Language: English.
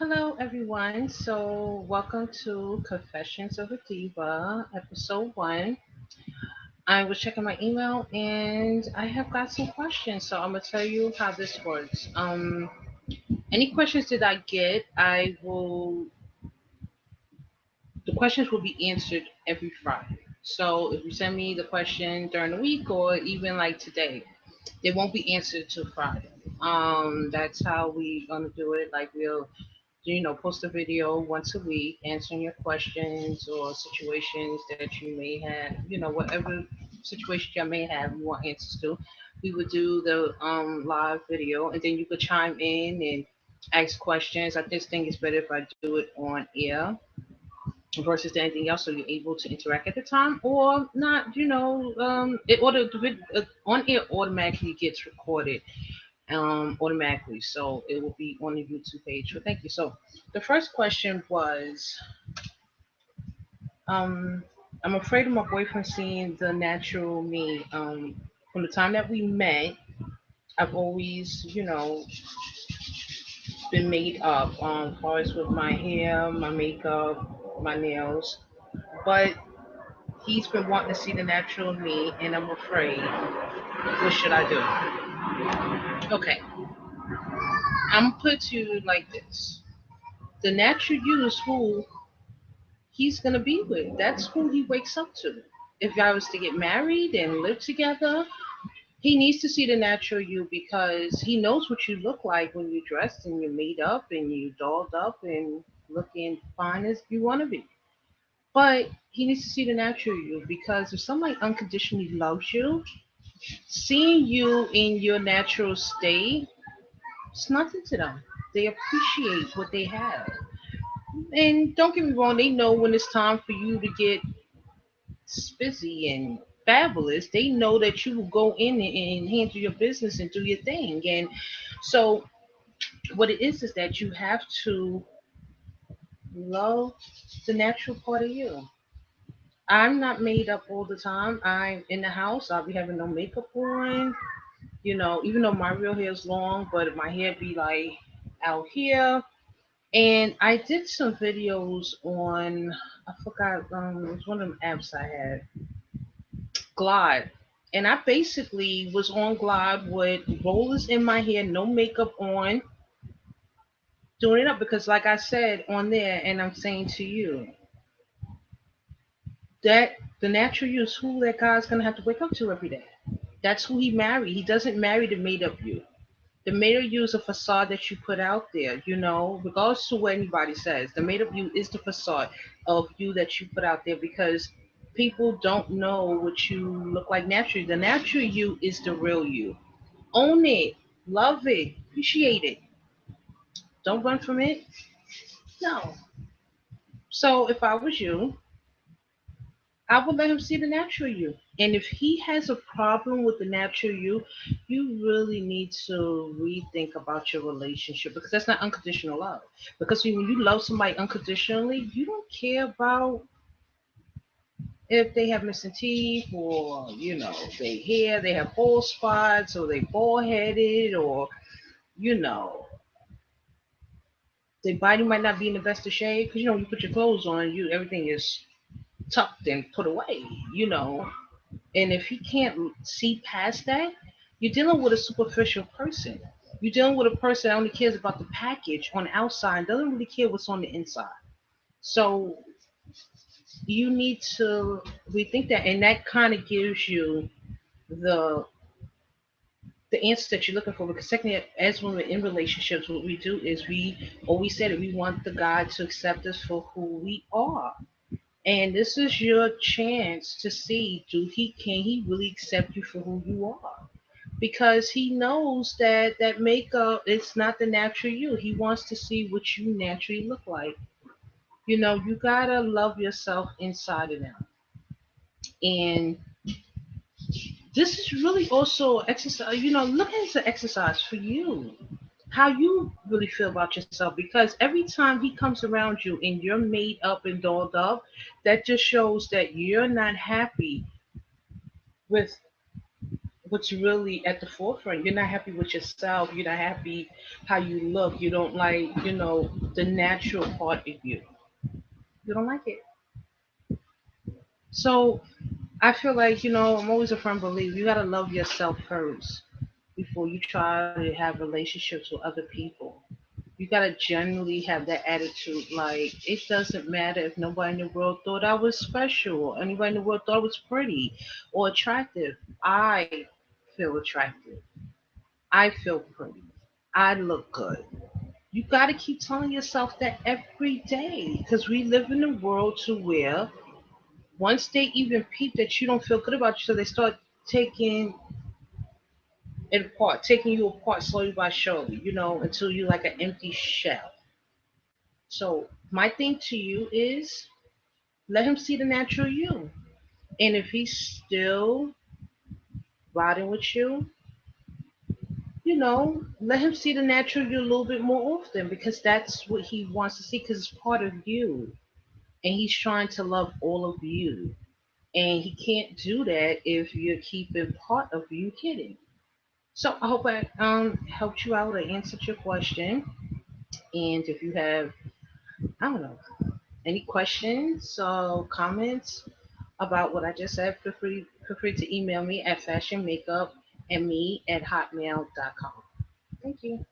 Hello, everyone. So, welcome to Confessions of a Diva, Ep.1. I was checking my email and I have got some questions. So, I'm going to tell you how this works. Any questions that I get, the questions will be answered every Friday. So, if you send me the question during the week or even like today, they won't be answered till Friday. That's how we gonna do it. Like post a video once a week answering your questions or situations that you may have, whatever situation you may have you want answers to. We would do the live video and then you could chime in and ask questions. I just think it's better if I do it on air versus anything else so you're able to interact at the time or not, on air automatically gets recorded automatically. So it will be on the YouTube page. So thank you. So the first question was, um, I'm afraid of my boyfriend seeing the natural me. From the time that we met, I've always, been made up, as far as with my hair, my makeup, my nails. But he's been wanting to see the natural me, and I'm afraid. What should I do? Okay, I'm put to you like this. The natural you is who he's gonna be with. That's who he wakes up to. If I was to get married and live together, he needs to see the natural you because he knows what you look like when you're dressed and you're made up and you dolled up and looking fine as you want to be. But he needs to see the natural you because if somebody unconditionally loves you, seeing you in your natural state, it's nothing to them. They appreciate what they have. And don't get me wrong, they know when it's time for you to get busy and fabulous. They know that you will go in and handle your business and do your thing. And so, what it is that you have to love the natural part of you. I'm not made up all the time. I'm in the house. I'll be having no makeup on. Even though my real hair is long, but my hair be like out here. And I did some videos on, I forgot, it was one of them apps I had, Glide. And I basically was on Glide with rollers in my hair, no makeup on, doing it up because, like I said on there, and I'm saying to you, that the natural you is who that guy's gonna have to wake up to every day. That's who he married. He doesn't marry the made up you. The made up you is a facade that you put out there, regardless to what anybody says. The made up you is the facade of you that you put out there because people don't know what you look like naturally. The natural you is the real you. Own it, love it, appreciate it. Don't run from it. No. So if I was you, I would let him see the natural you. And if he has a problem with the natural you really need to rethink about your relationship because that's not unconditional love. Because when you love somebody unconditionally, you don't care about if they have missing teeth or, they hair, they have bald spots or they bald headed or, you know, their body might not be in the best of shape. Because, you put your clothes on, everything is tucked and put away, you know. And if he can't see past that, you're dealing with a superficial person. You're dealing with a person that only cares about the package on the outside and doesn't really care what's on the inside. So you need to rethink that, and that kind of gives you the the answers that you're looking for. Because secondly, as when we're in relationships, what we do is we always say that we want the guy to accept us for who we are. And this is your chance to see can he really accept you for who you are? Because he knows that that makeup it's not the natural you. He wants to see what you naturally look like. You gotta love yourself inside and out. And this is really also exercise, look into exercise for you. How you really feel about yourself because every time he comes around you and you're made up and dolled up, that just shows that you're not happy with what's really at the forefront. You're not happy with yourself. You're not happy how you look. You don't like, the natural part of you. You don't like it. So I feel like, I'm always a firm believer. You gotta love yourself first before you try to have relationships with other people. You gotta genuinely have that attitude. Like, it doesn't matter if nobody in the world thought I was special or anybody in the world thought I was pretty or attractive. I feel attractive. I feel pretty. I look good. You gotta keep telling yourself that every day because we live in a world to where once they even peep that you don't feel good about yourself, they start taking it apart, taking you apart slowly by slowly, until you're like an empty shell. So my thing to you is let him see the natural you. And if he's still riding with you, let him see the natural you a little bit more often because that's what he wants to see because it's part of you. And he's trying to love all of you. And he can't do that if you're keeping part of you hidden. So I hope I helped you out or answered your question. And if you have, I don't know, any questions or comments about what I just said, feel free to email me at fashionmakeupandme@hotmail.com. Thank you.